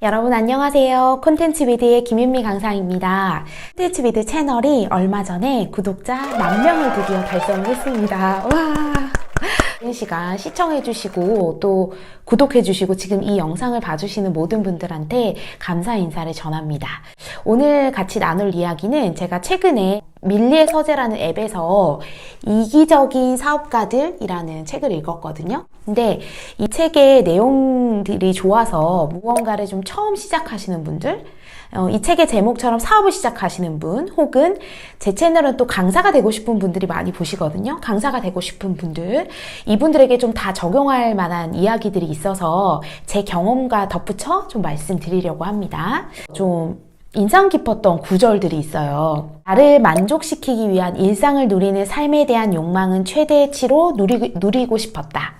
여러분 안녕하세요. 콘텐츠 비드의 김윤미 강사입니다. 콘텐츠 비드 채널이 얼마 전에 구독자 10,000명을 드디어 달성을 했습니다. 와! 긴 시간 시청해주시고 또 구독해주시고 지금 이 영상을 봐주시는 모든 분들한테 감사 인사를 전합니다. 오늘 같이 나눌 이야기는 제가 최근에 밀리의 서재라는 앱에서 이기적인 사업가들이라는 책을 읽었거든요. 근데 이 책의 내용들이 좋아서 무언가를 좀 처음 시작하시는 분들, 이 책의 제목처럼 사업을 시작하시는 분, 혹은 제 채널은 또 강사가 되고 싶은 분들이 많이 보시거든요. 강사가 되고 싶은 분들, 이분들에게 좀 다 적용할 만한 이야기들이 있어서 제 경험과 덧붙여 좀 말씀드리려고 합니다. 좀 인상 깊었던 구절들이 있어요. 나를 만족시키기 위한 일상을 누리는 삶에 대한 욕망은 최대치로 누리고 싶었다.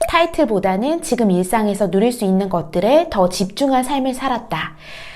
타이틀보다는 지금 일상에서 누릴 수 있는 것들에 더 집중한 삶을 살았다.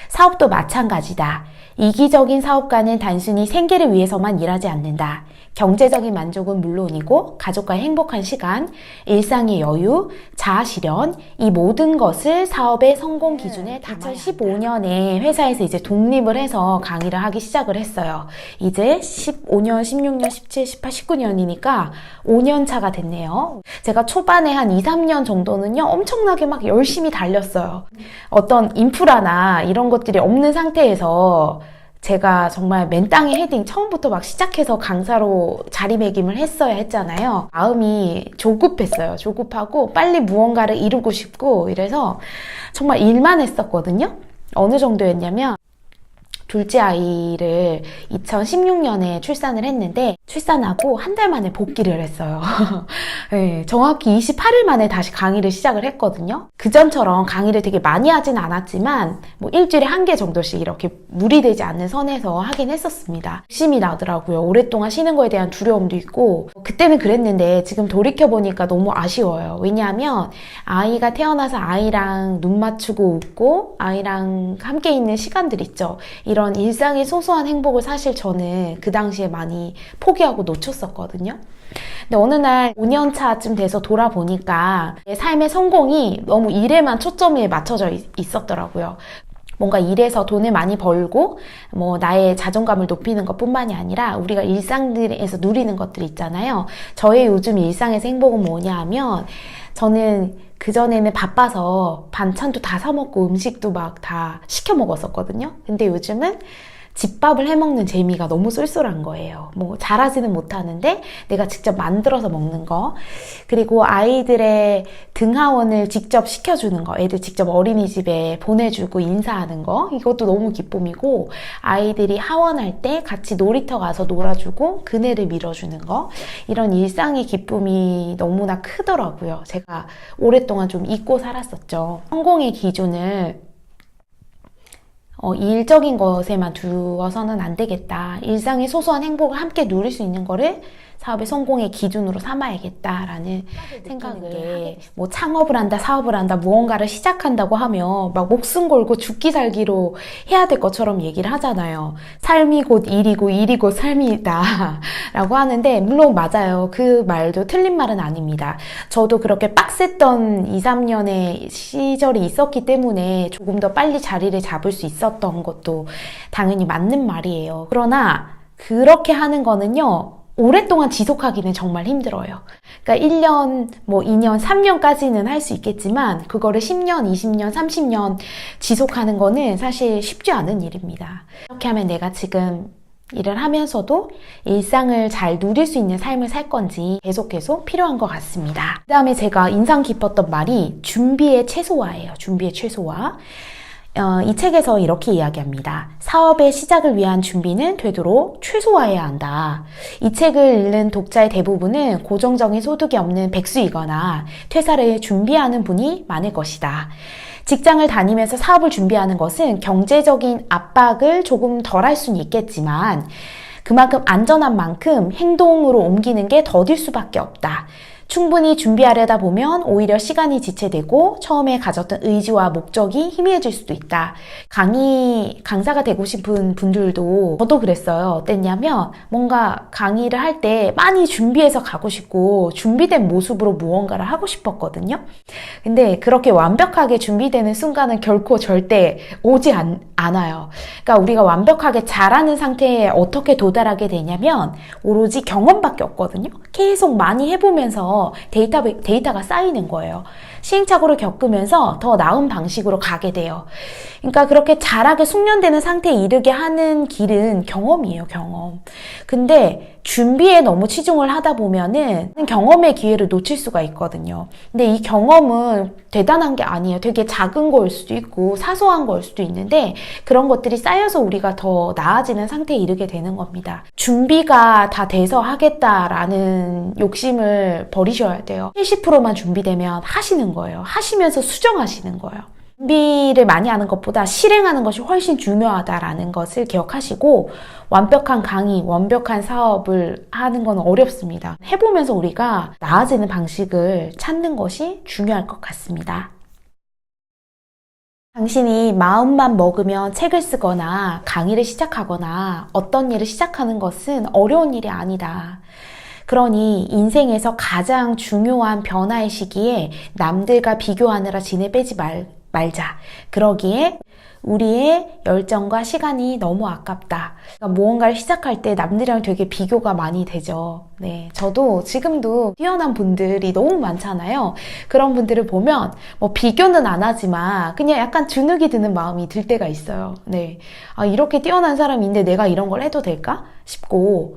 사업도 마찬가지다. 이기적인 사업가는 단순히 생계를 위해서만 일하지 않는다. 경제적인 만족은 물론이고 가족과의 행복한 시간, 일상의 여유, 자아실현, 이 모든 것을 사업의 성공 기준에 담아야 한다. 2015년에 회사에서 이제 독립을 해서 강의를 하기 시작을 했어요. 이제 15년, 16년, 17, 18, 19년이니까 5년 차가 됐네요. 제가 초반에 한 2, 3년 정도는요, 엄청나게 막 열심히 달렸어요. 어떤 인프라나 이런 것들이 없는 상태에서 제가 정말 맨 땅에 헤딩 처음부터 막 시작해서 강사로 자리매김을 했어야 했잖아요. 마음이 조급했어요. 조급하고 빨리 무언가를 이루고 싶고 이래서 정말 일만 했었거든요. 어느 정도였냐면 둘째 아이를 2016년에 출산을 했는데 출산하고 한 달 만에 복귀를 했어요. 네, 정확히 28일 만에 다시 강의를 시작을 했거든요. 그전처럼 강의를 되게 많이 하진 않았지만 뭐 일주일에 1개 정도씩 이렇게 무리되지 않는 선에서 하긴 했었습니다. 욕심이 나더라고요. 오랫동안 쉬는 거에 대한 두려움도 있고 그때는 그랬는데 지금 돌이켜보니까 너무 아쉬워요. 왜냐하면 아이가 태어나서 아이랑 눈 맞추고 웃고 아이랑 함께 있는 시간들 있죠. 이런 일상의 소소한 행복을 사실 저는 그 당시에 많이 포기하고 놓쳤었거든요. 근데 어느 날 5년 차쯤 돼서 돌아보니까 내 삶의 성공이 너무 일에만 초점이 맞춰져 있었더라고요. 뭔가 일에서 돈을 많이 벌고 뭐 나의 자존감을 높이는 것뿐만이 아니라 우리가 일상에서 누리는 것들 있잖아요. 저의 요즘 일상에서 행복은 뭐냐 하면 저는 그전에는 바빠서 반찬도 다 사 먹고 음식도 막 다 시켜 먹었었거든요. 근데 요즘은 집밥을 해먹는 재미가 너무 쏠쏠한 거예요. 뭐 잘하지는 못하는데 내가 직접 만들어서 먹는 거, 그리고 아이들의 등하원을 직접 시켜주는 거, 애들 직접 어린이집에 보내주고 인사하는 거, 이것도 너무 기쁨이고, 아이들이 하원할 때 같이 놀이터 가서 놀아주고 그네를 밀어주는 거, 이런 일상의 기쁨이 너무나 크더라고요. 제가 오랫동안 좀 잊고 살았었죠. 성공의 기준을 일적인 것에만 두어서는 안 되겠다. 일상의 소소한 행복을 함께 누릴 수 있는 거를 사업의 성공의 기준으로 삼아야겠다라는 생각을, 뭐 창업을 한다, 사업을 한다, 무언가를 시작한다고 하면 막 목숨 걸고 죽기 살기로 해야 될 것처럼 얘기를 하잖아요. 삶이 곧 일이고 일이 곧 삶이다 라고 하는데 물론 맞아요. 그 말도 틀린 말은 아닙니다. 저도 그렇게 빡셌던 2, 3년의 시절이 있었기 때문에 조금 더 빨리 자리를 잡을 수 있었던 것도 당연히 맞는 말이에요. 그러나 그렇게 하는 거는요, 오랫동안 지속하기는 정말 힘들어요. 그러니까 1년, 뭐 2년, 3년까지는 할 수 있겠지만 그거를 10년, 20년, 30년 지속하는 거는 사실 쉽지 않은 일입니다. 이렇게 하면 내가 지금 일을 하면서도 일상을 잘 누릴 수 있는 삶을 살 건지 계속 필요한 것 같습니다. 그 다음에 제가 인상 깊었던 말이 준비의 최소화예요. 준비의 최소화. 이 책에서 이렇게 이야기합니다. 사업의 시작을 위한 준비는 되도록 최소화해야 한다. 이 책을 읽는 독자의 대부분은 고정적인 소득이 없는 백수이거나 퇴사를 준비하는 분이 많을 것이다. 직장을 다니면서 사업을 준비하는 것은 경제적인 압박을 조금 덜 할 수는 있겠지만 그만큼 안전한 만큼 행동으로 옮기는 게 더딜 수밖에 없다. 충분히 준비하려다 보면 오히려 시간이 지체되고 처음에 가졌던 의지와 목적이 희미해질 수도 있다. 강사가 되고 싶은 분들도 저도 그랬어요. 어땠냐면 뭔가 강의를 할 때 많이 준비해서 가고 싶고 준비된 모습으로 무언가를 하고 싶었거든요. 근데 그렇게 완벽하게 준비되는 순간은 결코 절대 오지 않아요. 그러니까 우리가 완벽하게 잘하는 상태에 어떻게 도달하게 되냐면 오로지 경험밖에 없거든요. 계속 많이 해보면서 데이터가 쌓이는 거예요. 시행착오를 겪으면서 더 나은 방식으로 가게 돼요. 그러니까 그렇게 잘하게 숙련되는 상태에 이르게 하는 길은 경험이에요, 경험. 근데 준비에 너무 치중을 하다 보면은 경험의 기회를 놓칠 수가 있거든요. 근데 이 경험은 대단한 게 아니에요. 되게 작은 거일 수도 있고 사소한 거일 수도 있는데 그런 것들이 쌓여서 우리가 더 나아지는 상태에 이르게 되는 겁니다. 준비가 다 돼서 하겠다라는 욕심을 버리셔야 돼요. 70%만 준비되면 하시는 거예요. 하시면서 수정하시는 거예요. 준비를 많이 하는 것보다 실행하는 것이 훨씬 중요하다라는 것을 기억하시고 완벽한 강의, 완벽한 사업을 하는 건 어렵습니다. 해보면서 우리가 나아지는 방식을 찾는 것이 중요할 것 같습니다. 당신이 마음만 먹으면 책을 쓰거나 강의를 시작하거나 어떤 일을 시작하는 것은 어려운 일이 아니다. 그러니 인생에서 가장 중요한 변화의 시기에 남들과 비교하느라 진을 빼지 말자. 그러기에 우리의 열정과 시간이 너무 아깝다. 그러니까 무언가를 시작할 때 남들이랑 되게 비교가 많이 되죠. 네, 저도 지금도 뛰어난 분들이 너무 많잖아요. 그런 분들을 보면 뭐 비교는 안 하지만 그냥 약간 주눅이 드는 마음이 들 때가 있어요. 네, 이렇게 뛰어난 사람인데 내가 이런 걸 해도 될까 싶고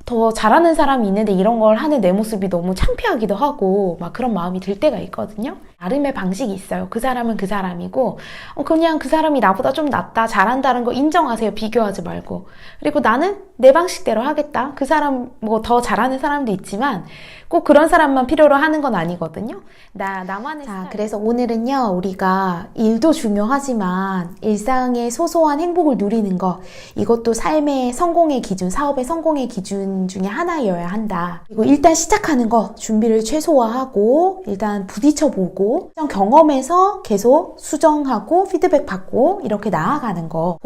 더 잘하는 사람이 있는데 이런 걸 하는 내 모습이 너무 창피하기도 하고 막 그런 마음이 들 때가 있거든요. 나름의 방식이 있어요. 그 사람은 그 사람이고 그냥 그 사람이 나보다 좀 낫다, 잘한다는 거 인정하세요. 비교하지 말고. 그리고 나는 내 방식대로 하겠다. 그 사람 뭐 더 잘하는 사람도 있지만 꼭 그런 사람만 필요로 하는 건 아니거든요. 나만의 스타일. 그래서 오늘은요, 우리가 일도 중요하지만 일상의 소소한 행복을 누리는 것, 이것도 삶의 성공의 기준, 사업의 성공의 기준 중에 하나여야 한다. 그리고 일단 시작하는 거, 준비를 최소화하고 일단 부딪혀보고 경험에서 계속 수정하고 피드백 받고 이렇게 나아가는 거,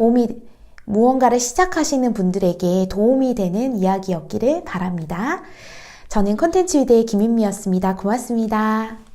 무언가를 시작하시는 분들에게 도움이 되는 이야기였기를 바랍니다. 저는 콘텐츠 위대의 김윤미였습니다. 고맙습니다.